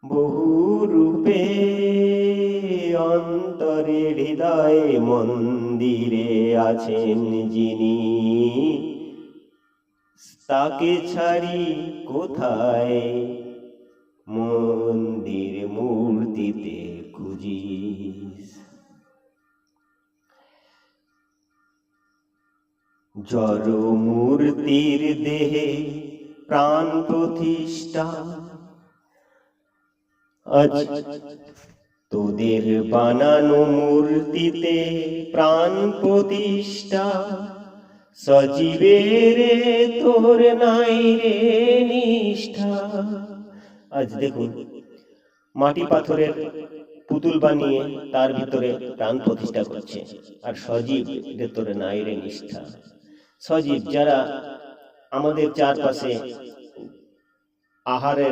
বহু রূপে অন্তরে হৃদয়ে মন্দিরে আছেন যিনি, তাকে ছাড়ি কোথায় মন্দির মূর্তিতে খুঁজিস। জড় মূর্তির দেহে প্রাণ প্রতিষ্ঠা, আজ তোদের বানানো মূর্তিতে প্রাণ প্রতিষ্ঠা। সজীবের তোর নাই রে নিষ্ঠা। আজ দেখুন মাটি পাথরের পুতুল বানিয়ে তার ভিতরে প্রাণ প্রতিষ্ঠা করছে, আর সজীব তোর নাই রে নিষ্ঠা। সজীব যারা আমাদের চারপাশে আহারের